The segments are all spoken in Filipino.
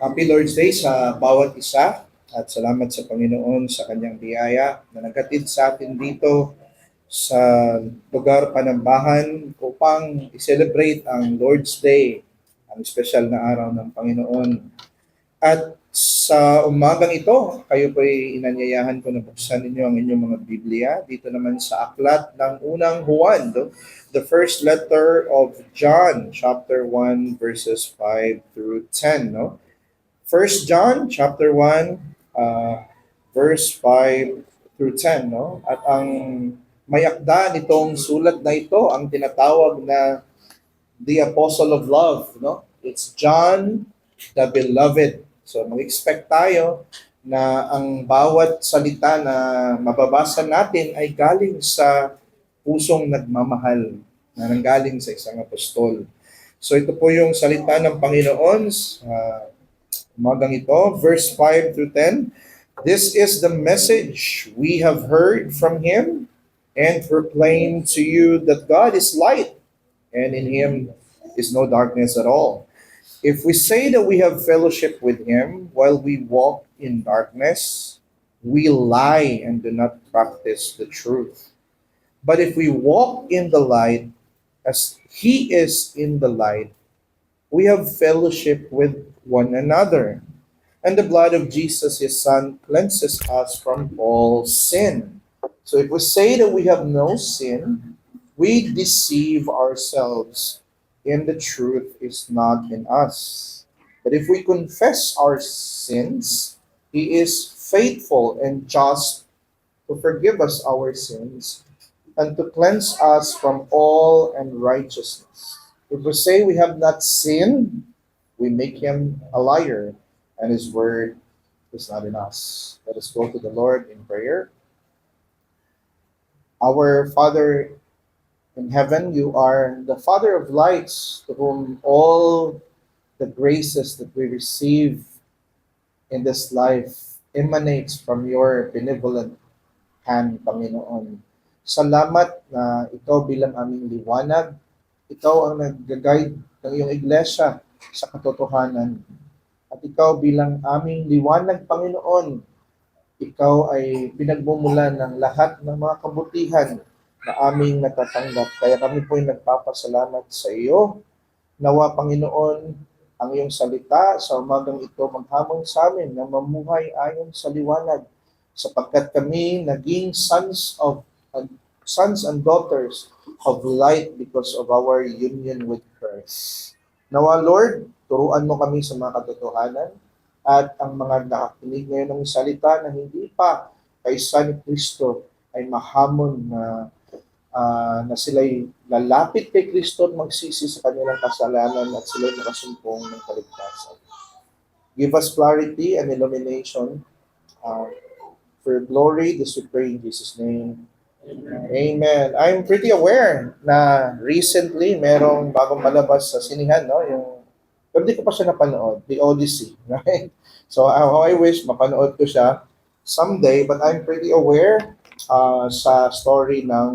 Happy Lord's Day sa bawat isa at salamat sa Panginoon sa kanyang biyaya na naghatid sa atin dito sa lugar panambahan upang i-celebrate ang Lord's Day, ang espesyal na araw ng Panginoon. At sa umagang ito, kayo po'y inanyayahan ko na buksan ninyo ang inyong mga Biblia. Dito naman sa aklat ng unang Juan, the first letter of John, chapter 1, verses 5 through 10. No? First John chapter 1 verse 5 through 10, no? At ang may akda nitong sulat na ito ang tinatawag na the Apostle of Love, no? It's John the Beloved. So mag-expect tayo na ang bawat salita na mababasa natin ay galing sa pusong nagmamahal na nanggaling sa isang apostol. So ito po yung salita ng Panginoon sa umagang ito, verse 5 through 10. This is the message we have heard from him and proclaim to you that God is light and in him is no darkness at all. If we say that we have fellowship with him while we walk in darkness, we lie and do not practice the truth. But if we walk in the light as he is in the light, we have fellowship with one another. And the blood of Jesus, his Son, cleanses us from all sin. So if we say that we have no sin, we deceive ourselves, and the truth is not in us. But if we confess our sins, he is faithful and just to forgive us our sins and to cleanse us from all unrighteousness. If we say we have not sinned, we make him a liar, and his word is not in us. Let us go to the Lord in prayer. Our Father in heaven, you are the Father of lights, to whom all the graces that we receive in this life emanates from your benevolent hand, Panginoon. Salamat na ikaw bilang aming liwanag, ikaw ang nag-guide ng iyong iglesia sa katotohanan. At ikaw bilang aming liwanag, Panginoon, ikaw ay pinagmumulan ng lahat ng mga kabutihan na aming natatanggap. Kaya kami po ay nagpapasalamat sa iyo. Nawa, Panginoon, ang iyong salita sa umagang ito maghamon sa amin na mamuhay ayon sa liwanag, sapagkat kami naging sons and daughters of light because of our union with Christ. Nawa, Lord, turuan mo kami sa mga katotohanan at ang mga nakakinig ngayon ng salita na hindi pa kaysa ni Kristo ay mahamon na sila'y lalapit kay Kristo at magsisi sa kanilang kasalanan at sila'y makasumpong ng kaligtasan. Give us clarity and illumination for your glory. This we pray in Jesus' name. Amen. I'm pretty aware na recently merong bagong palabas sa sinihan, no? Pero di ko pa siya napanood, The Odyssey, right? So how I wish mapanood ko siya someday, but I'm pretty aware sa story ng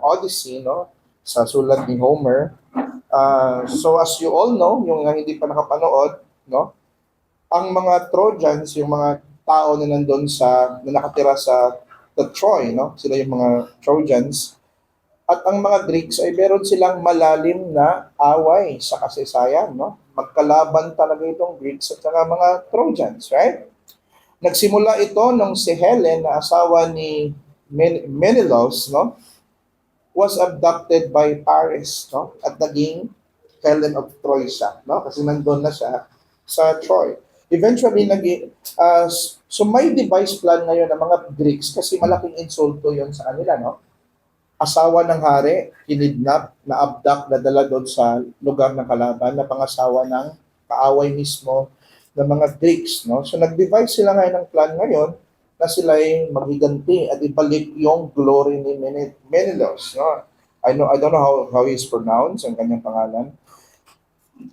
Odyssey, no? Sa sulat ni Homer. So as you all know, yung hindi pa nakapanood, no? Ang mga Trojans, yung mga tao na na nakatira sa the Troy, no? Sila yung mga Trojans. At ang mga Greeks ay meron silang malalim na away sa kasaysayan, no? Magkalaban talaga itong Greeks at saka mga Trojans, right? Nagsimula ito nung si Helen, na asawa ni Menelaus, no? Was abducted by Paris, no? At naging Helen of Troy siya, no? Kasi nandun na siya sa Troy. Eventually, so may device plan ngayon ng mga Greeks kasi malaking insulto yon sa kanila, no? Asawa ng hari, kinidnap, na-abduct, nadala doon sa lugar ng kalaban, na pangasawa ng kaaway mismo ng mga Greeks, no? So nag-devise sila ngayon ng plan ngayon na sila ay maghiganti at ibalik yung glory ni Menelaus, no? I don't know how he's pronounced ang kanyang pangalan.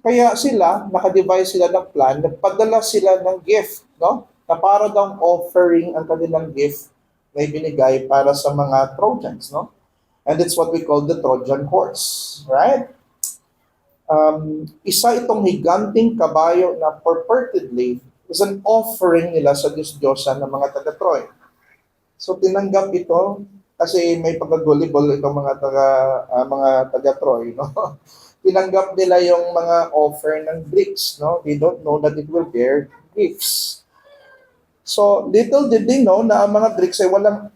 Kaya sila, naka-devise sila ng plan, nagpadala sila ng gift, no? Na para daw offering ang kanilang gift na ibinigay para sa mga Trojans, no? And it's what we call the Trojan horse, right? Isa itong higanting kabayo na purportedly is an offering nila sa Diyos-Diyosan ng mga taga-Troy. So tinanggap ito kasi may pagkagullible itong mga taga-Troy, no? Tinanggap nila yung mga offer ng Greeks, no? They don't know that it will bear gifts. So little did they know na ang mga Greeks ay walang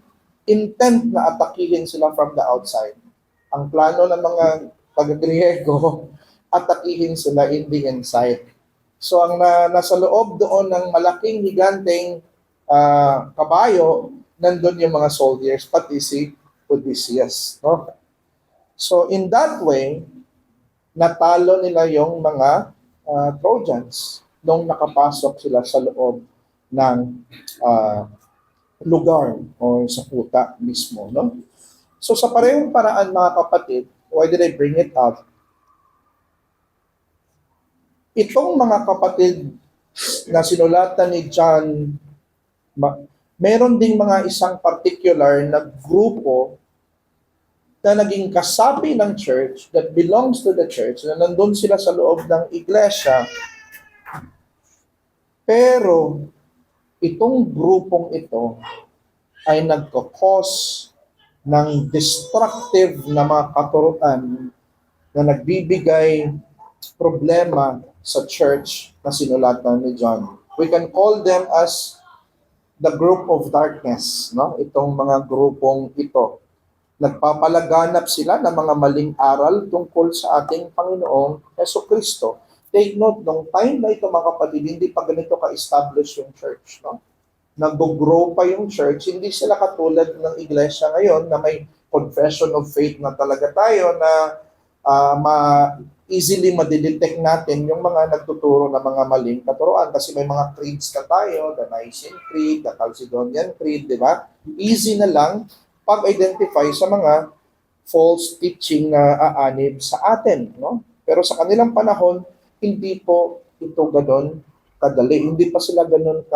intent na atakihin sila from the outside. Ang plano ng mga taga-Griego, atakihin sila in the inside. So ang nasa loob doon ng malaking higanteng kabayo, nandun yung mga soldiers, pati si Odysseus. No? So in that way, natalo nila yung mga Trojans nung nakapasok sila sa loob ng lugar o sa kuta mismo. No? So sa parehong paraan mga kapatid, why did I bring it up? Itong mga kapatid na sinulatan ni John, meron ding mga isang particular na grupo na naging kasapi ng church, that belongs to the church, na nandun sila sa loob ng iglesia. Pero itong grupong ito ay nagkakos ng destructive na mga katuruan na nagbibigay problema sa church na sinulatan ni John. We can call them as the group of darkness, no? Itong mga grupong ito. Nagpapalaganap sila ng mga maling aral tungkol sa ating Panginoong Jesucristo. Take note, nung time na ito mga kapatid, hindi pa ganito ka-establish yung church, no? Nag-grow pa yung church, hindi sila katulad ng iglesia ngayon na may confession of faith na talaga tayo na easily madidetect natin yung mga nagtuturo ng mga maling katuruan kasi may mga creeds na tayo, the Nicene Creed, the Chalcedonian Creed, di ba? Easy na lang pag-identify sa mga false teaching na aanib sa atin, no? Pero sa kanilang panahon, hindi po ito ganoon kadali. Hindi pa sila ganoon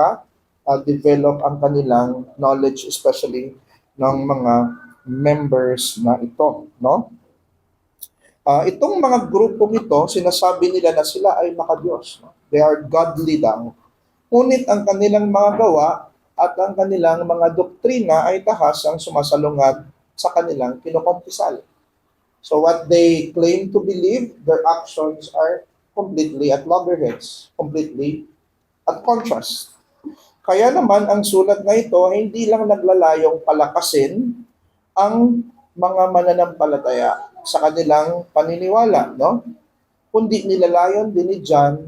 develop ang kanilang knowledge, especially ng mga members na ito, no? Itong mga grupong ito, sinasabi nila na sila ay makadiyos. No? They are godly daw. Ngunit ang kanilang mga gawa at ang kanilang mga doktrina ay tahas ang sumasalungad sa kanilang kinukumpisal. So what they claim to believe, their actions are completely at loggerheads, completely at contrast. Kaya naman ang sulat na ito hindi lang naglalayong palakasin ang mga mananampalataya sa kanilang paniniwala, no? Kundi nilalayon din ni John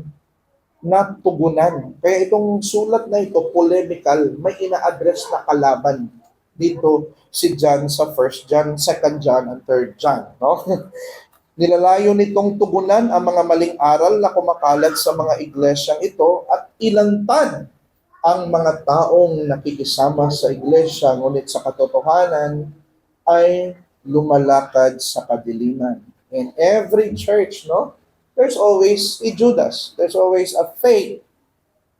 na tugunan. Kaya itong sulat na ito, polemical, may ina-address na kalaban dito si John sa 1 John, 2 John, and 3 John, no? Nilalayo nitong tugunan ang mga maling aral na kumakalat sa mga iglesyang ito at ilantad ang mga taong nakikisama sa iglesia ngunit sa katotohanan ay lumalakad sa kadiliman. In every church, no, there's always a Judas. There's always a fake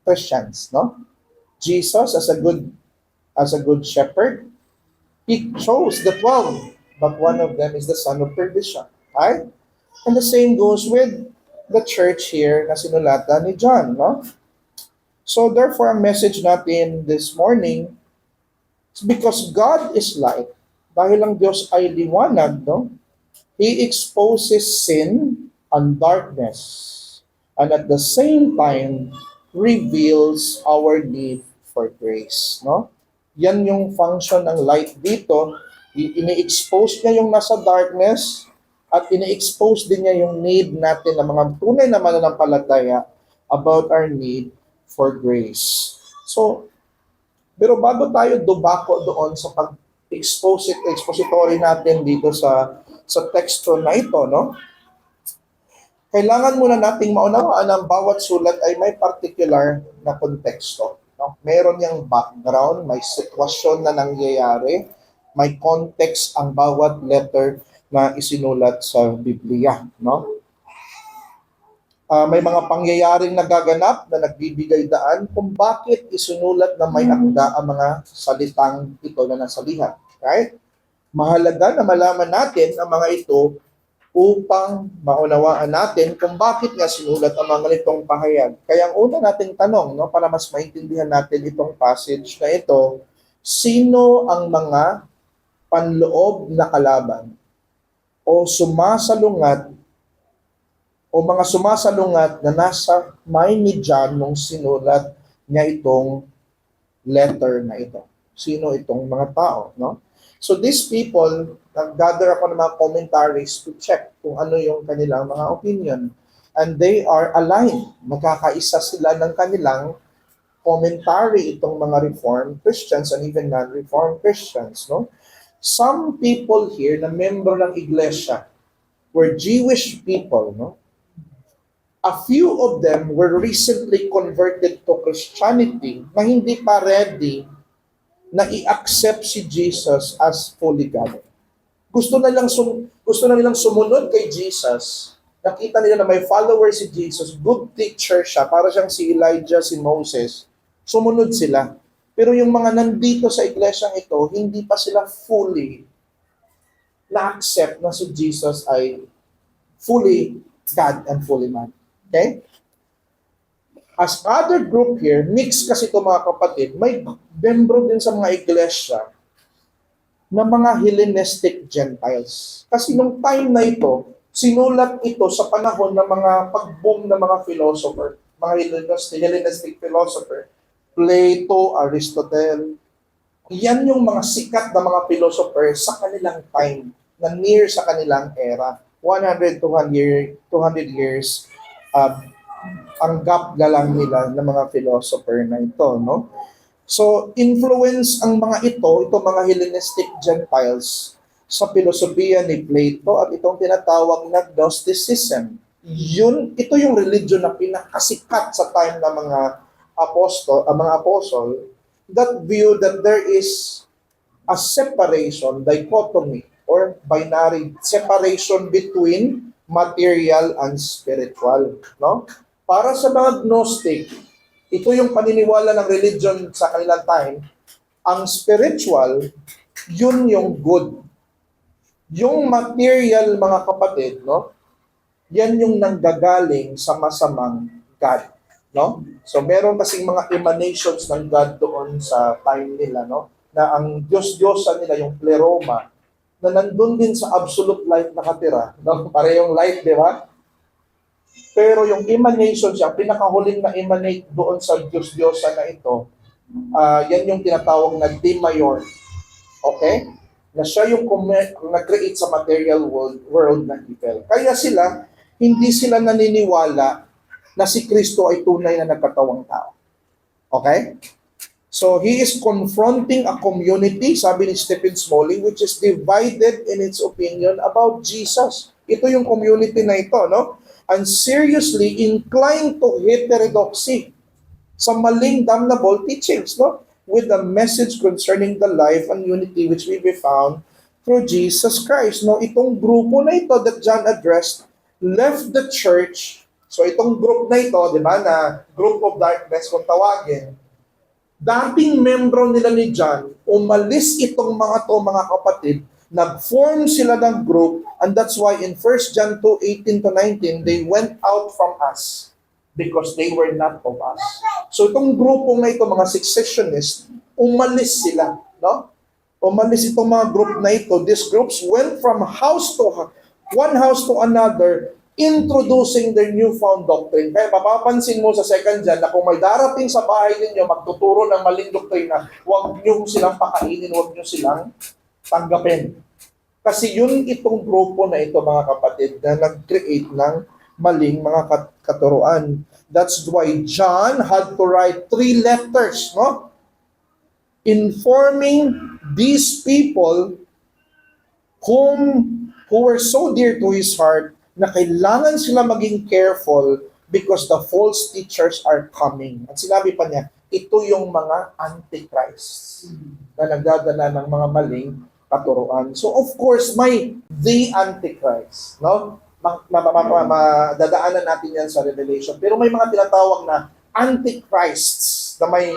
Christians, no? Jesus as a good shepherd, he chose the 12, but one of them is the son of perdition. Right? And the same goes with the church here na sinulatan ni John, no? So therefore, ang message natin this morning is because God is light, dahil ang Diyos ay liwanag, no? He exposes sin and darkness, and at the same time, reveals our need for grace, no? Yan yung function ng light dito. Ini-expose niya yung nasa darkness at ini-expose din niya yung need natin ng mga tunay na mananampalataya about our need for grace. So, pero bago tayo dubako doon sa expository natin dito sa teksto na ito, no? Kailangan muna nating maunawaan ang bawat sulat ay may particular na konteksto, no? Meron yang background, may sitwasyon na nangyayari, may context ang bawat letter na isinulat sa Biblia, no? May mga pangyayaring nagaganap na nagbibigay daan kung bakit isunulat na may akda ang mga salitang ito na nasa lihat. Right? Mahalaga na malaman natin ang mga ito upang maunawaan natin kung bakit nga sinulat ang mga ganitong pahayag. Kaya ang una nating tanong, no, para mas maintindihan natin itong passage na ito, sino ang mga panloob na kalaban o sumasalungat o mga sumasalungat na nasa mind ni John nung sinulat niya itong letter na ito? Sino itong mga tao, no? So these people, nag-gather ako ng mga commentaries to check kung ano yung kanilang mga opinion. And they are aligned. Magkakaisa sila ng kanilang commentary itong mga Reformed Christians and even non-Reformed Christians, no? Some people here na membro ng iglesia were Jewish people, no? A few of them were recently converted to Christianity na hindi pa ready na i-accept si Jesus as fully God. Gusto na nilang sumunod kay Jesus. Nakita nila na may follower si Jesus, good teacher siya, para siyang si Elijah, si Moses. Sumunod sila. Pero yung mga nandito sa iglesyang ito, hindi pa sila fully na-accept na si Jesus ay fully God and fully man. Okay? As other group here, mix kasi ito mga kapatid, may membro din sa mga iglesia na mga Hellenistic Gentiles. Kasi nung time na ito, sinulat ito sa panahon ng mga pag-boom ng mga philosopher, mga Hellenistic philosopher, Plato, Aristotle. Yan yung mga sikat na mga philosopher sa kanilang time, na near sa kanilang era. 100, 200 years ang gap na lang nila ng mga philosopher na ito, no? So, influence ang mga ito mga Hellenistic Gentiles sa filosofiya ni Plato at itong tinatawag na Gnosticism. Ito yung religion na pinakasikat sa time ng mga apostol that view that there is a separation, dichotomy, or binary separation between material and spiritual, no? Para sa mga Gnostic, ito yung paniniwala ng religion sa kanilang time, ang spiritual, yun yung good. Yung material, mga kapatid, no? Yan yung nanggagaling sa masamang God, no? So meron kasing mga emanations ng God doon sa time nila, no? Na ang Diyos-Diyosa nila, yung pleroma, na nandun din sa absolute light nakatira. No? Parehong light, di ba? Pero yung emanation siya, pinakahuling na emanate doon sa Diyos-Diyosa na ito, yan yung tinatawag na Demayor. Okay? Na siya yung nag-create sa material world na evil. Kaya hindi sila naniniwala na si Kristo ay tunay na nagkatawang tao. Okay? So, he is confronting a community, sabi ni Stephen Smalley, which is divided in its opinion about Jesus. Ito yung community na ito, no? And seriously inclined to heterodoxy, sa maling damnable teachings, no? With the message concerning the life and unity which we found through Jesus Christ. No? Itong grupo na ito that John addressed left the church. So, itong group na ito, di ba, na group of darkness kung tawagin, dating membro nila ni John, umalis itong mga kapatid, nag-form sila ng group, and that's why in 1 John 2:18-19, they went out from us because they were not of us. So itong grupo na ito, mga successionists, umalis sila, no? Umalis itong mga group na ito. These groups went from one house to another, introducing their newfound doctrine. Kaya mapapansin mo sa second John na kung may darating sa bahay ninyo, magtuturo ng maling doktrina, huwag nyo silang pakainin, huwag nyo silang tanggapin. Kasi yun itong grupo na ito, mga kapatid, na nag-create ng maling mga katuruan. That's why John had to write 3 letters, no? Informing these people who were so dear to his heart na kailangan sila maging careful because the false teachers are coming. At sinabi pa niya, ito yung mga antichrist na nagdadala ng mga maling katuruan. So of course, may the antichrist, no? Dadaanan natin yan sa Revelation. Pero may mga tinatawag na antichrists na may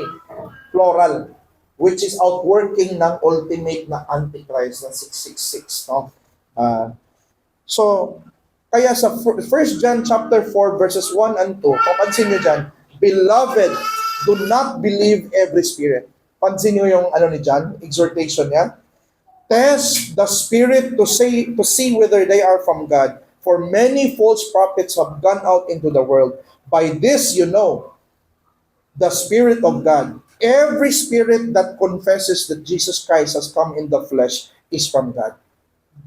plural, which is outworking ng ultimate na antichrist na 666, no? So, kaya sa 1 John chapter 4 verses 1 and 2, papansin niyo dyan, Beloved, do not believe every spirit. Pansin niyo yung ano ni John, exhortation niya. Test the spirit to see whether they are from God. For many false prophets have gone out into the world. By this you know the Spirit of God. Every spirit that confesses that Jesus Christ has come in the flesh is from God.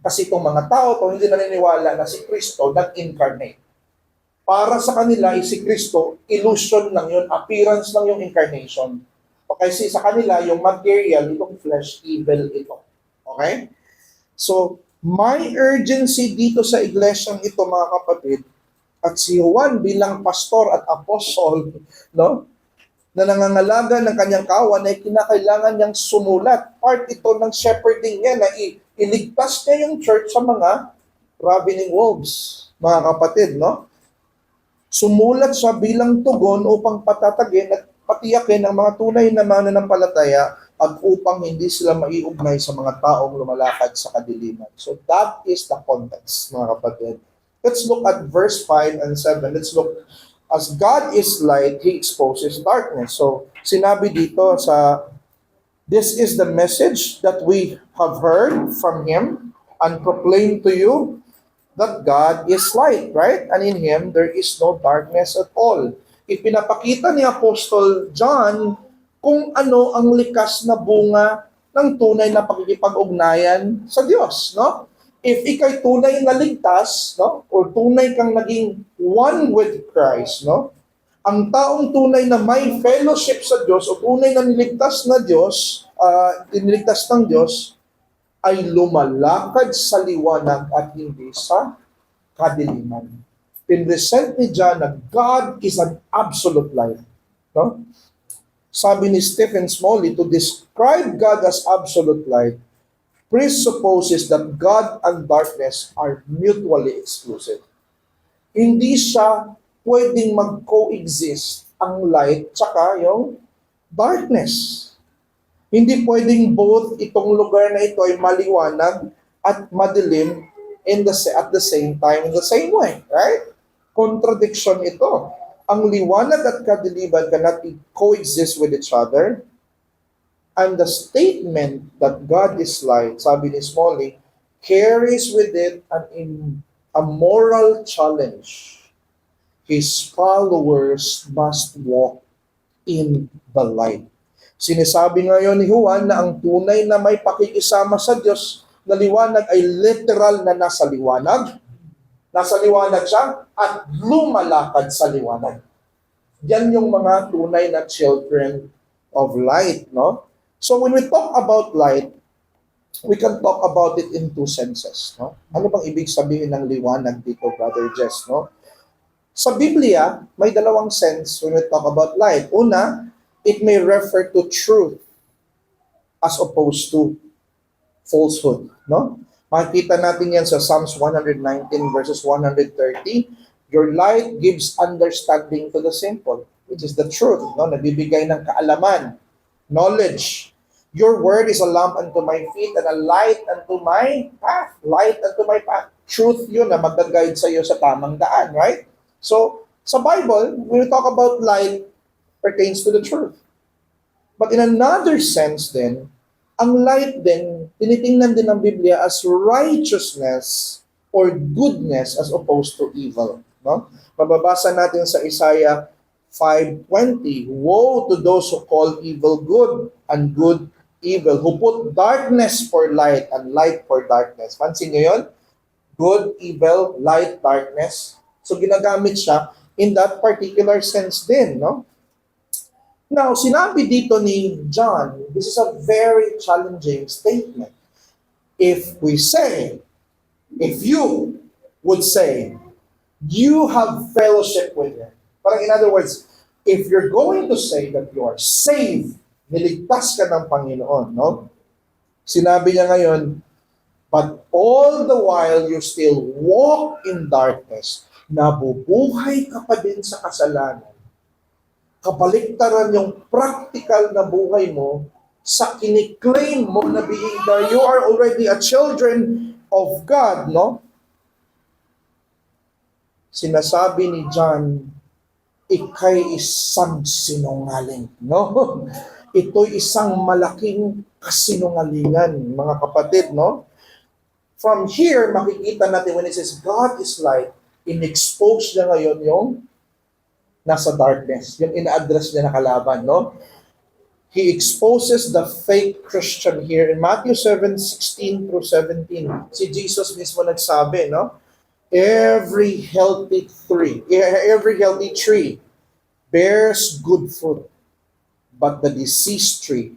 Kasi itong mga tao to hindi naniniwala na si Kristo nag-incarnate. Para sa kanila, si Kristo, illusion lang yun, appearance lang yung incarnation. Okay, kasi sa kanila, yung material, itong flesh, evil ito. Okay? So, may urgency dito sa iglesyang ito, mga kapatid, at si Juan bilang pastor at apostle, no, na nangangalaga ng kanyang kawan ay kinakailangan niyang sumulat. Part ito ng shepherding niya na iligtas niya yung church sa mga ravening wolves, mga kapatid, no? Sumulat siya bilang tugon upang patatagin at patiyakin ang mga tunay na mananampalataya at upang hindi sila maiugnay sa mga taong lumalakad sa kadiliman. So that is the context, mga kapatid. Let's look at verse 5 and 7. Let's look, as God is light, He exposes darkness. So sinabi dito sa, this is the message that we have heard from Him and proclaimed to you, that God is light, right? And in Him, there is no darkness at all. Ipinapakita ni Apostle John kung ano ang likas na bunga ng tunay na pakikipag-ugnayan sa Diyos, no? If ikay tunay na ligtas, no? Or tunay kang naging one with Christ, no? Ang taong tunay na may fellowship sa Diyos o tunay na niligtas na Diyos, niligtas ng Diyos, ay lumalakad sa liwanag at hindi sa kadiliman. Pinresent ni John na God is an absolute light. No? Sabi ni Stephen Smalley, to describe God as absolute light presupposes that God and darkness are mutually exclusive. Hindi siya pwedeng mag-coexist ang light tsaka yung darkness. Hindi pwedeng both itong lugar na ito ay maliwanag at madilim at the same time, in the same way, right? Contradiction ito. Ang liwanag at kadiliman cannot coexist with each other. And the statement that God is light, sabi ni Smalley, carries with it a moral challenge. His followers must walk in the light. Sinasabi ngayon ni Juan na ang tunay na may pakikisama sa Diyos na liwanag ay literal na nasa liwanag. Nasa liwanag siya at lumalakad sa liwanag. Yan yung mga tunay na children of light, no? So when we talk about light, we can talk about it in two senses, no? Ano bang ibig sabihin ng liwanag dito, Brother Jess, no? Sa Biblia, may dalawang sense when we talk about light. Una, it may refer to truth as opposed to falsehood, no? Makikita natin yan sa Psalms 119 verses 130. Your light gives understanding to the simple, which is the truth, no? Nagbibigay ng kaalaman, knowledge. Your word is a lamp unto my feet and a light unto my path. Light unto my path. Truth yun na mag-guide sa iyo sa tamang daan, right? So, sa Bible, when we talk about light, pertains to the truth. But in another sense then, ang light din, tinitingnan din ng Biblia as righteousness or goodness as opposed to evil. No? Mababasa natin sa Isaiah 5:20, woe to those who call evil good and good evil, who put darkness for light and light for darkness. Pansin niyo yun? Good, evil, light, darkness. So ginagamit siya in that particular sense din, no? Now, sinabi dito ni John, this is a very challenging statement. If you would say, you have fellowship with Him. Parang in other words, if you're going to say that you are saved, niligtas ka ng Panginoon, no? Sinabi niya ngayon, but all the while you still walk in darkness, nabubuhay ka pa din sa kasalanan. Kabaliktaran yung practical na buhay mo sa kiniklaim mo na being that you are already a children of God, no? sinasabi ni John, ikay isang sinungaling. No? Ito'y isang malaking kasinungalingan, mga kapatid, no? From here, makikita natin when it says God is light, in-expose niya ngayon yung nasa darkness, yung ina-address niya na kalaban, no? He exposes the fake Christian here in Matthew 7:16 through 17. Si Jesus mismo nagsabi, no? Every healthy tree bears good fruit, but the diseased tree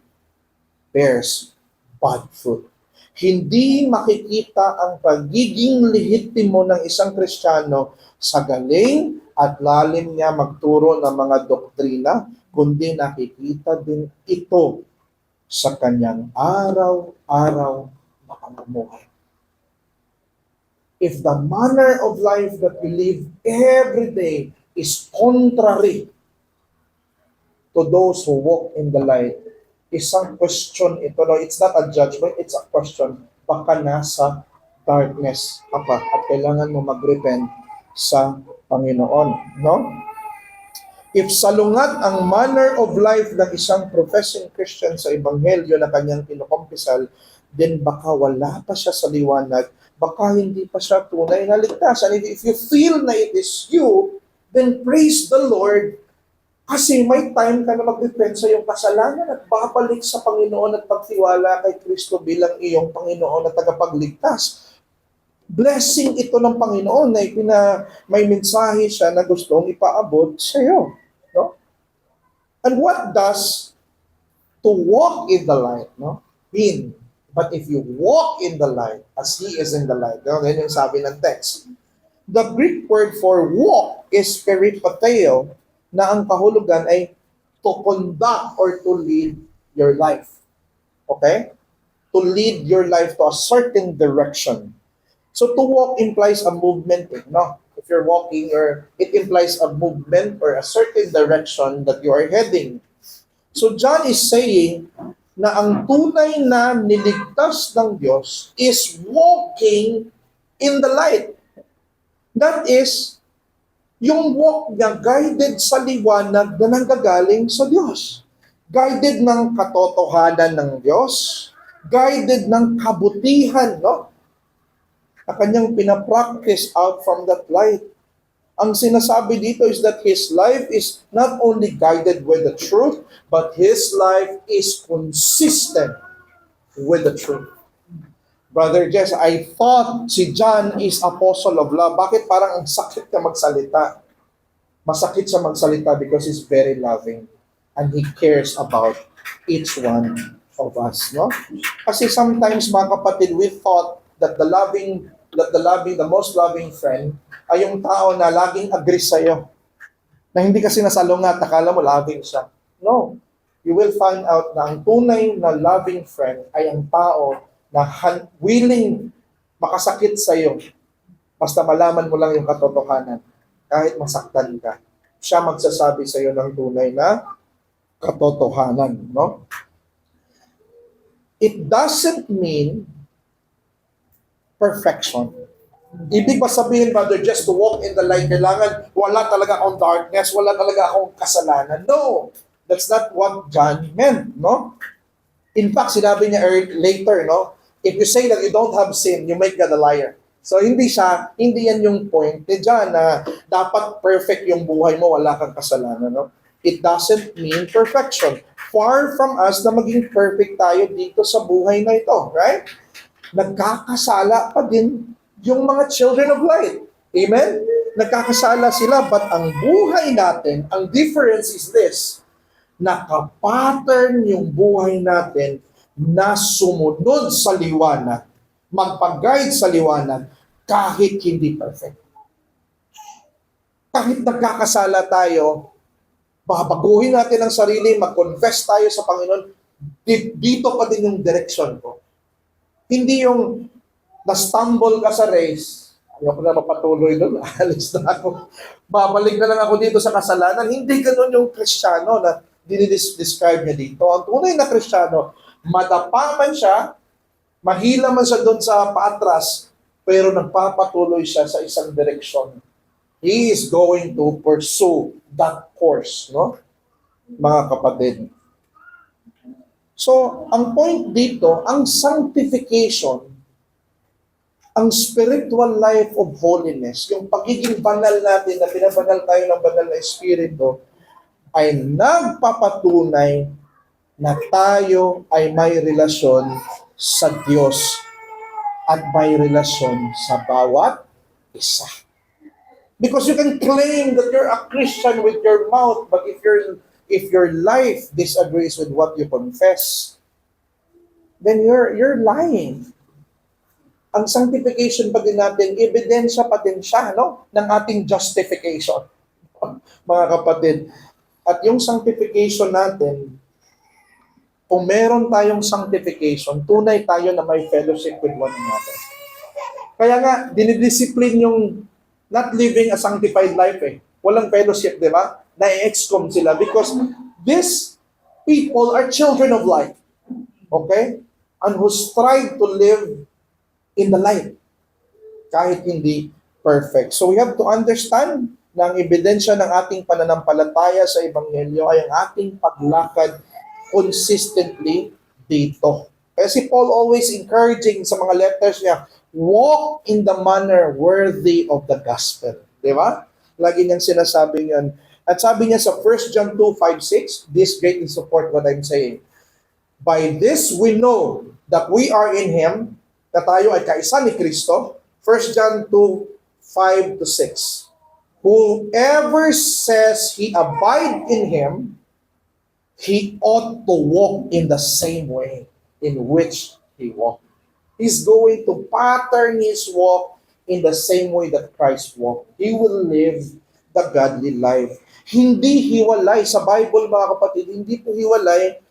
bears bad fruit. Hindi makikita ang pagiging lehitimo ng isang Kristiyano sa galing at lalim niya magturo ng mga doktrina, kundi nakikita din ito sa kanyang araw-araw na pamumuhay. If the manner of life that we live every day is contrary to those who walk in the light, isang question ito, no? It's not a judgment, it's a question. Baka nasa darkness ka pa at kailangan mo mag-repent sa Panginoon, no? If salungat ang manner of life ng isang professing Christian sa Ebanghelyo na kanyang kinukumpisal, then baka wala pa siya sa liwanag, baka hindi pa siya tunay na ligtas. And if you feel na it is you, then praise the Lord, kasi may time ka na mag-repent sa iyong kasalanan at babalik sa Panginoon at pagtiwala kay Kristo bilang iyong Panginoon at tagapagligtas. Blessing ito ng Panginoon na may mensahe siya na gustong ipaabot sa iyo. No? And what does to walk in the light, no, mean? But if you walk in the light as He is in the light, no, yan yung sabi ng text. The Greek word for walk is peripateo, na ang kahulugan ay to conduct or to lead your life. Okay? To lead your life to a certain direction. So to walk implies a movement, no? If you're walking, or it implies a movement or a certain direction that you are heading. So John is saying na ang tunay na niligtas ng Diyos is walking in the light. That is, yung walk niya guided sa liwanag na nanggagaling sa Diyos. Guided ng katotohanan ng Diyos, guided ng kabutihan, no? Na kanyang pinapractice out from that light. Ang sinasabi dito is that his life is not only guided with the truth, but his life is consistent with the truth. Brother Jess, I thought si John is apostle of love. Bakit parang ang sakit na magsalita? Masakit siya magsalita because he's very loving and he cares about each one of us, no? Kasi sometimes, mga kapatid, we thought that the most loving friend ay yung tao na laging agree sa'yo. Na hindi kasi nasalungat, akala mo loving siya. No. You will find out na ang tunay na loving friend ay ang tao na willing makasakit sa iyo, basta malaman mo lang yung katotohanan, kahit masaktan ka. Siya magsasabi sa iyo ng tunay na katotohanan, no? It doesn't mean perfection. Ibig ba sabihin, brother, just to walk in the light, kailangan wala talaga akong darkness, wala talaga akong kasalanan? No, that's not what John meant, no? In fact, sinabi niya later, no? If you say that you don't have sin, you make God a liar. So hindi yan yung point ni John na dapat perfect yung buhay mo, wala kang kasalanan, no? It doesn't mean perfection. Far from us na maging perfect tayo dito sa buhay na ito, right? Nagkakasala pa din yung mga children of light. Amen? Nagkakasala sila, but ang buhay natin, ang difference is this, nakapattern yung buhay natin na sumunod sa liwanag, magpag-guide sa liwanag, kahit hindi perfect. Kahit nagkakasala tayo, babaguhin natin ang sarili, mag-confess tayo sa Panginoon, dito pa din yung direction ko. Hindi yung na-stumble ka sa race, ayaw ko na mapatuloy doon, alis na ako, babalik na lang ako dito sa kasalanan. Hindi ganun yung Kristiyano na dinidescribe niya dito. Ang tunay na Kristiyano, madapa man siya, mahila man siya doon sa paatras, pero nagpapatuloy siya sa isang direksyon. He is going to pursue that course, no? Mga kapatid. So, ang point dito, ang sanctification, ang spiritual life of holiness, yung pagiging banal natin, na binabanal tayo ng banal na Espiritu, ay nagpapatunay na tayo ay may relasyon sa Diyos at may relasyon sa bawat isa. Because you can claim that you're a Christian with your mouth, but if your life disagrees with what you confess, then you're lying. Ang sanctification pa din natin, ebidensya pa din siya, no, ng ating justification, mga kapatid. At yung sanctification natin, kung meron tayong sanctification, tunay tayo na may fellowship with one another. Kaya nga, dinidiscipline yung not living a sanctified life eh. Walang fellowship, di ba? Na-excom sila because these people are children of light. Okay? And who strive to live in the light. Kahit hindi perfect. So we have to understand na ang ebidensya ng ating pananampalataya sa Ebanghelyo ay ang ating paglakad consistently dito. Kasi Paul always encouraging sa mga letters niya, walk in the manner worthy of the gospel. Di ba? Lagi niyang sinasabi yun. At sabi niya sa 1 John 2:5-6, this greatly support what I'm saying. By this we know that we are in Him, na tayo ay kaisa ni Kristo. 1 John 2:5-6. Whoever says he abide in Him, he ought to walk in the same way in which He walked. He's going to pattern His walk in the same way that Christ walked. He will live the godly life. Hindi hiwalay sa Bible, mga kapatid, hindi po hiwalay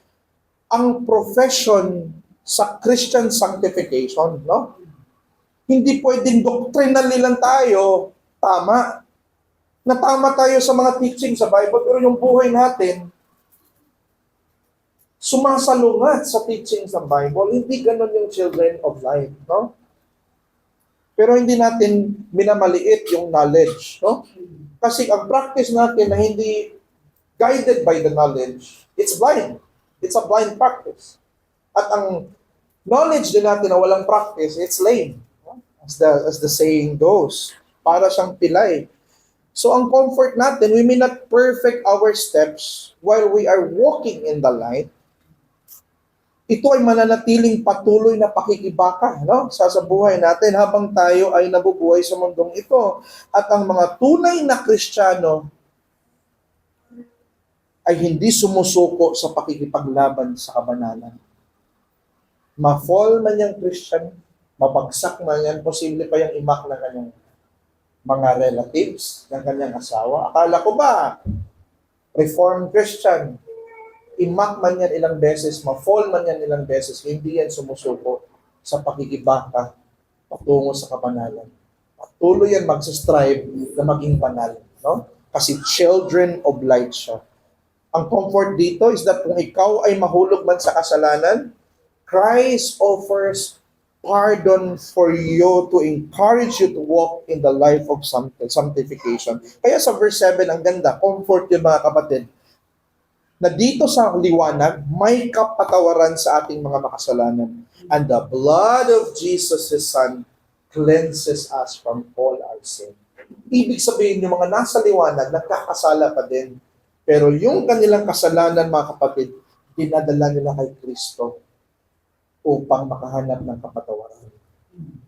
ang profession sa Christian sanctification, no? Hindi pwedeng doctrinally lang tayo, tama. Natama tayo sa mga teaching sa Bible, pero yung buhay natin, sumasalungat sa teaching sa Bible. Hindi ganun yung children of light, no? Pero hindi natin minamaliit yung knowledge, no? Kasi ang practice natin na hindi guided by the knowledge, it's blind. It's a blind practice. At ang knowledge din natin na walang practice, it's lame. As the saying goes. Para siyang pilay. So ang comfort natin, we may not perfect our steps while we are walking in the light. Ito ay mananatiling patuloy na pakikibaka, no? Sa buhay natin habang tayo ay nabubuhay sa mundong ito. At ang mga tunay na Kristiyano ay hindi sumusuko sa pakikipaglaban sa kabanalan. Ma-fall man yung Christian, mabagsak man yan, posible pa yung imak na kanyang mga relatives, ng kanyang asawa. Akala ko ba, Reformed Christian, imak man yan ilang beses, ma-fall man yan ilang beses, hindi yan sumusuko sa pakikibaka patungo sa kabanalan. Patuloy yan magsastrive na maging banal. No? Kasi children of light siya. Ang comfort dito is that kung ikaw ay mahulog man sa kasalanan, Christ offers pardon for you to encourage you to walk in the life of sanctification. Kaya sa verse 7, ang ganda, comfort yun mga kapatid, na dito sa liwanag, may kapatawaran sa ating mga makasalanan. And the blood of Jesus, His Son, cleanses us from all our sin. Ibig sabihin, yung mga nasa liwanag, nagkakasala pa din. Pero yung kanilang kasalanan, mga kapatid, dinadala nila kay Kristo upang makahanap ng kapatawaran.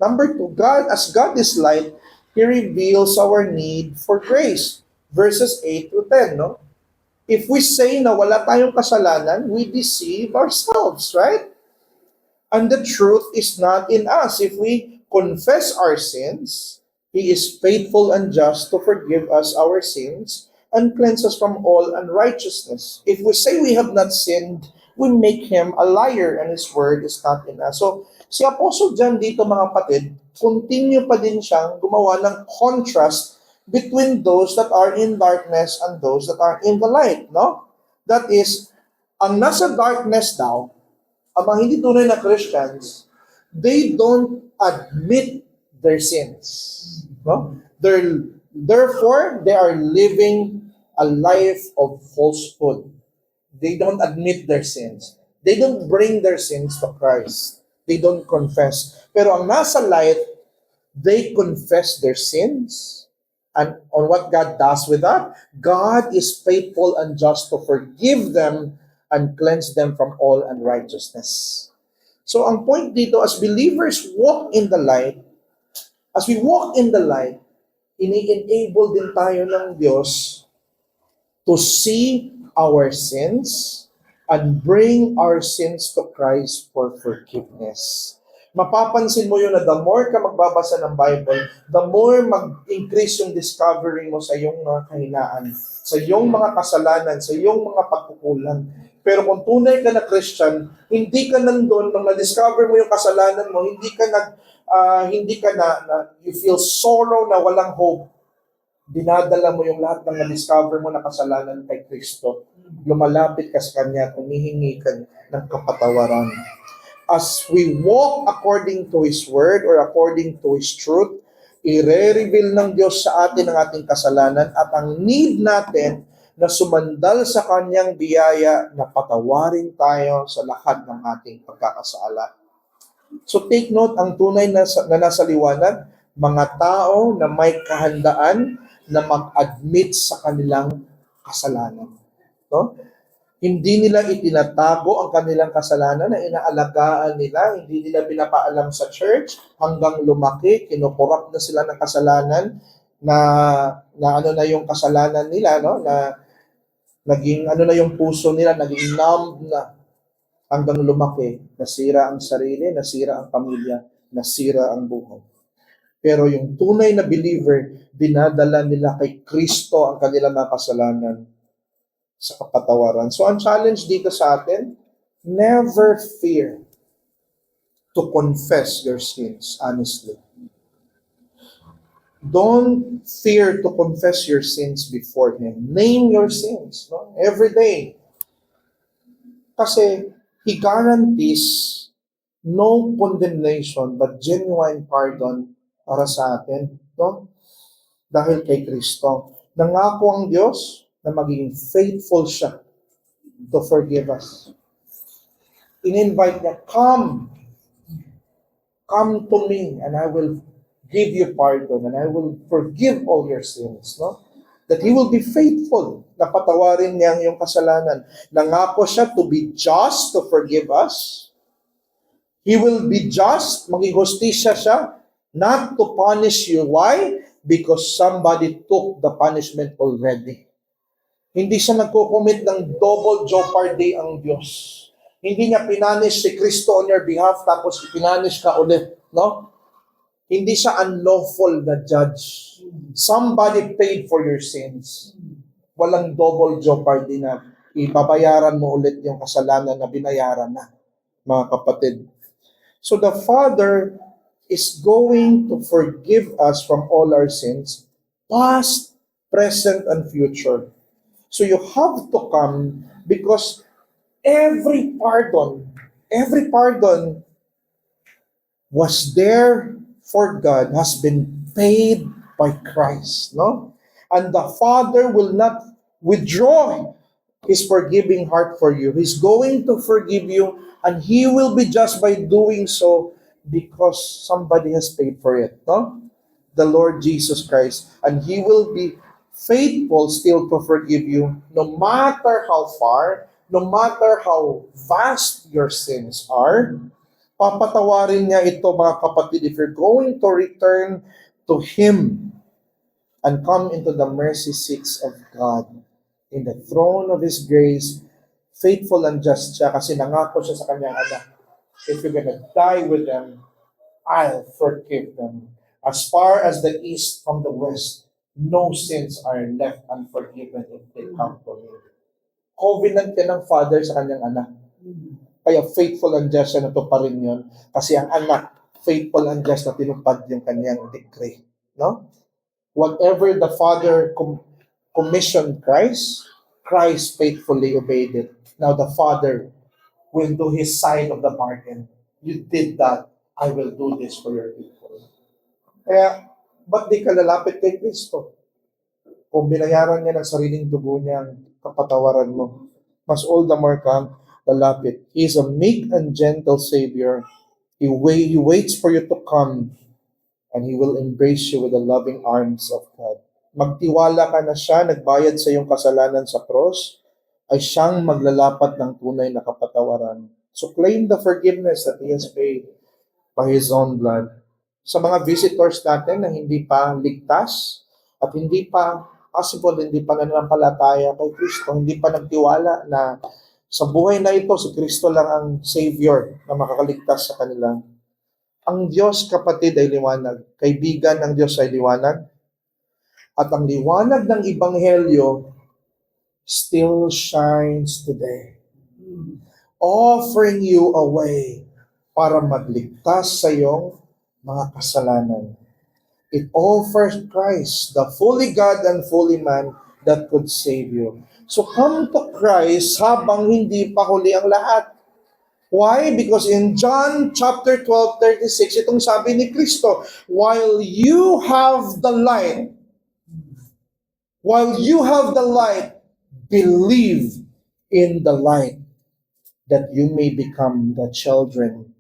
Number 2, as God is light, He reveals our need for grace. Verses 8-10, no? If we say na wala tayong kasalanan, we deceive ourselves, right? And the truth is not in us. If we confess our sins, He is faithful and just to forgive us our sins and cleanse us from all unrighteousness. If we say we have not sinned, we make Him a liar and His word is not in us. So, si Apostle John dito mga kapatid, continue pa din siyang gumawa ng contrast between those that are in darkness and those that are in the light, no? That is, ang nasa darkness daw, ang mga hindi tunay na Christians, they don't admit their sins, no? Therefore, they are living a life of falsehood. They don't admit their sins. They don't bring their sins to Christ. They don't confess. Pero ang nasa light, they confess their sins. And on what God does with that, God is faithful and just to forgive them and cleanse them from all unrighteousness. So ang point dito, as believers walk in the light, as we walk in the light, ini-enable din tayo ng Diyos to see our sins and bring our sins to Christ for forgiveness. Mapapansin mo yun na the more ka magbabasa ng Bible, the more mag-increase yung discovery mo sa iyong mga kahinaan, sa iyong mga kasalanan, sa iyong mga pagkukulang. Pero kung tunay ka na Christian, hindi ka nandun, nung na-discover mo yung kasalanan mo, hindi ka na you feel sorrow na walang hope. Dinadala mo yung lahat ng na-discover mo na kasalanan kay Kristo. Lumalapit ka sa Kanya, humihingi ka ng kapatawaran. As we walk according to His Word or according to His truth, i-reveal ng Diyos sa atin ang ating kasalanan at ang need natin na sumandal sa Kanyang biyaya na patawarin tayo sa lahat ng ating pagkakasala. So take note, ang tunay na nasa liwanag, mga tao na may kahandaan na mag-admit sa kanilang kasalanan. No? Hindi nila itinatago ang kanilang kasalanan na inaalagaan nila, hindi nila pinapaalam sa church hanggang lumaki, kinukurap na sila ng kasalanan na ano na yung kasalanan nila, no? Na naging ano na yung puso nila, naging numb na hanggang lumaki, nasira ang sarili, nasira ang pamilya, nasira ang buhay. Pero yung tunay na believer, dinadala nila kay Kristo ang kanilang mga kasalanan sa kapatawaran. So ang challenge dito sa atin, never fear to confess your sins honestly. Don't fear to confess your sins before Him. Name your sins, no? Every day. Kasi He guarantees no condemnation but genuine pardon para sa atin, no? Dahil kay Kristo. Nangako ang Diyos na maging faithful siya to forgive us. In-invite niya, come to me and I will give you pardon and I will forgive all your sins, no? That He will be faithful na patawarin niya ang iyong kasalanan. Nangako siya to be just to forgive us. He will be just, maging hustisya siya, not to punish you. Why? Because somebody took the punishment already. Hindi siya nagko-commit ng double jeopardy ang Diyos. Hindi niya pinanish si Kristo on your behalf tapos pinanish ka ulit, no? Hindi siya unlawful na judge. Somebody paid for your sins. Walang double jeopardy na ibabayaran mo ulit yung kasalanan na binayaran na, mga kapatid. So the Father is going to forgive us from all our sins, past, present, and future. So you have to come because every pardon was there for God, has been paid by Christ, no? And the Father will not withdraw His forgiving heart for you. He's going to forgive you, and He will be just by doing so because somebody has paid for it, no? The Lord Jesus Christ. And He will be faithful still to forgive you no matter how far, no matter how vast your sins are. Papatawarin niya ito, mga kapatid, if you're going to return to Him and come into the mercy seats of God in the throne of His grace, faithful and just siya kasi nangako siya sa kanyang anak. If you're gonna die with them, I'll forgive them. As far as the east from the west, no sins are left unforgiven if they come to me. Covenant yan ng Father sa kanyang anak. Kaya faithful and just siya, natuparin yun. Kasi ang anak, faithful and just na tinupad yung kanyang decree. No? Whatever the Father commissioned Christ, Christ faithfully obeyed it. Now the Father will do His side of the bargain. You did that, I will do this for your people. Kaya, ba't di ka lalapit kay Kristo? Kung binayaran niya ng sariling dugo niya ang kapatawaran mo, mas all the more kang lalapit. He is a meek and gentle Savior. He waits for you to come and He will embrace you with the loving arms of God. Magtiwala ka na siya, nagbayad sa iyong kasalanan sa cross, ay siyang maglalapat ng tunay na kapatawaran. So claim the forgiveness that He has paid by His own blood. Sa mga visitors natin na hindi pa ligtas at hindi pa possible, hindi pa nananampalataya kay Kristo, hindi pa nagtiwala na sa buhay na ito, si Kristo lang ang Savior na makakaligtas sa kanila. Ang Diyos, kapatid, ay liwanag. Kaibigan ng Diyos ay liwanag. At ang liwanag ng Ebanghelyo still shines today, offering you a way para magligtas sa iyong mga kasalanan. It offers Christ, the fully God and fully man, that could save you. So come to Christ habang hindi pa huli ang lahat. Why? Because in John chapter 12:36, itong sabi ni Kristo, while you have the light, believe in the light, that you may become the children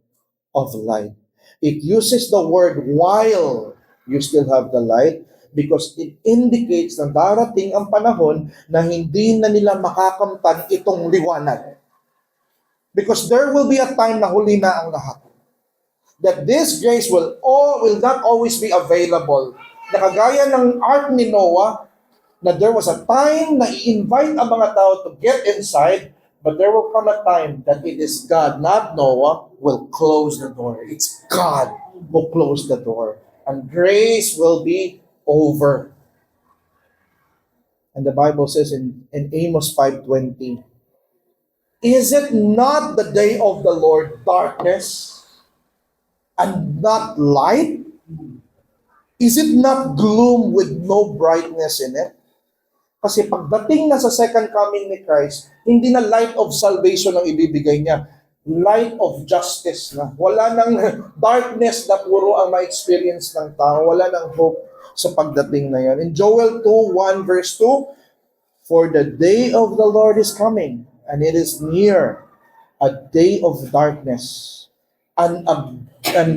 of light. It uses the word while you still have the light because it indicates na darating ang panahon na hindi na nila makakamtan itong liwanag. Because there will be a time na huli na ang lahat. That this grace will not always be available. Nakagaya ng ark ni Noah, na there was a time na i-invite ang mga tao to get inside, but there will come a time that it is God, not Noah, will close the door. It's God who close the door. And grace will be over. And the Bible says in Amos 5:20, is it not the day of the Lord darkness and not light? Is it not gloom with no brightness in it? Kasi pagdating na sa second coming ni Christ, hindi na light of salvation ang ibibigay niya. Light of justice na. Wala nang darkness na puro ang ma-experience ng tao. Wala nang hope sa pagdating na yan. In Joel 2:1 verse 2, for the day of the Lord is coming, and it is near, a day of darkness, and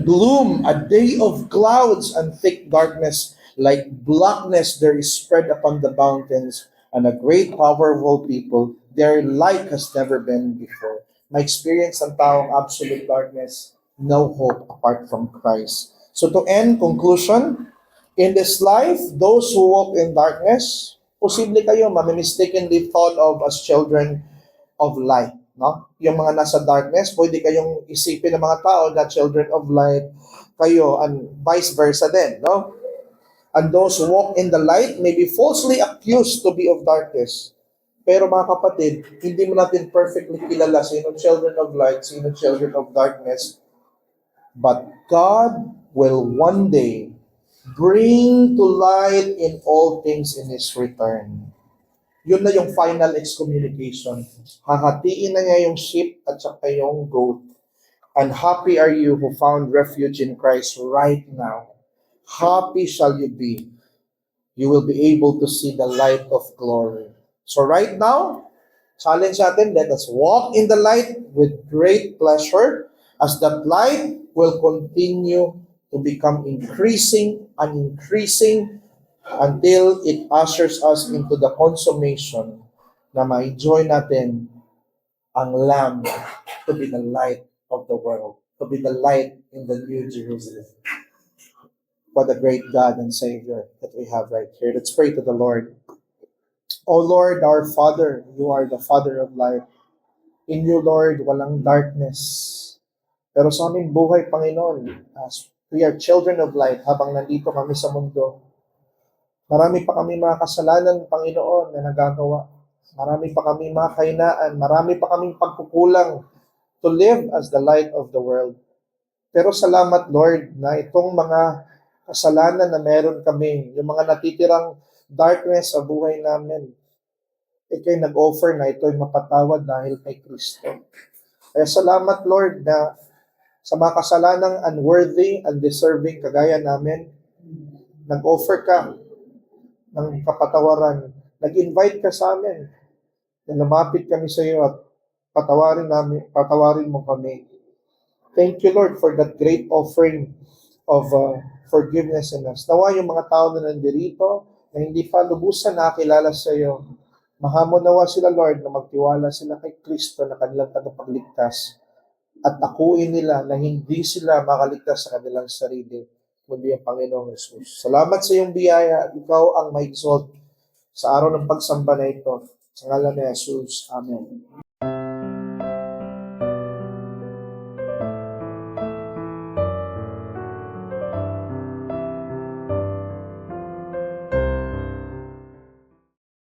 gloom, a day of clouds and thick darkness, like blackness there is spread upon the mountains, and a great powerful people, their like has never been before. My experience ng taong absolute darkness, no hope apart from Christ. So to end, conclusion, in this life, those who walk in darkness, posible kayo mistakenly thought of as children of light. No? Yung mga nasa darkness, pwede kayong isipin ng mga tao na children of light kayo, and vice versa din. No? And those who walk in the light may be falsely accused to be of darkness. Pero mga kapatid, hindi mo natin perfectly kilala sino children of light, sino children of darkness. But God will one day bring to light in all things in His return. Yun na yung final excommunication. Hahatiin na niya yung sheep at saka yung goat. And happy are you who found refuge in Christ right now. Happy shall you be. You will be able to see the light of glory. So right now, challenge natin, let us walk in the light with great pleasure as that light will continue to become increasing and increasing until it ushers us into the consummation na ma-enjoy natin ang Lamb to be the light of the world, to be the light in the New Jerusalem. What a great God and Savior that we have right here. Let's pray to the Lord. O Lord, our Father, you are the Father of light. In you, Lord, walang darkness. Pero sa aming buhay, Panginoon, as we are children of light, habang nandito kami sa mundo, marami pa kami mga kasalanan, Panginoon, na nagagawa. Marami pa kami mga kahinaan. Marami pa kaming pagkukulang to live as the light of the world. Pero salamat, Lord, na itong mga kasalanan na meron kami, yung mga natitirang darkness sa buhay namin, ikay nag-offer na ito'y mapatawad dahil kay Kristo. Kaya salamat, Lord, na sa mga kasalanang unworthy, undeserving, kagaya namin, nag-offer ka ng kapatawaran. Nag-invite ka sa amin na lumapit kami sa iyo at patawarin mo kami. Thank you, Lord, for that great offering of forgiveness in us. Nawa yung mga tao na nandirito na hindi pa lubusan nakakilala sa iyo, mahamon nawa sila, Lord, na magtiwala sila kay Kristo na kanilang tagapagligtas at akuin nila na hindi sila makaligtas sa kanilang sarili, kundi ang Panginoong Jesus. Salamat sa iyong biyaya at ikaw ang may exalt sa araw ng pagsamba na ito. Sa ngalan ni Jesus. Amen.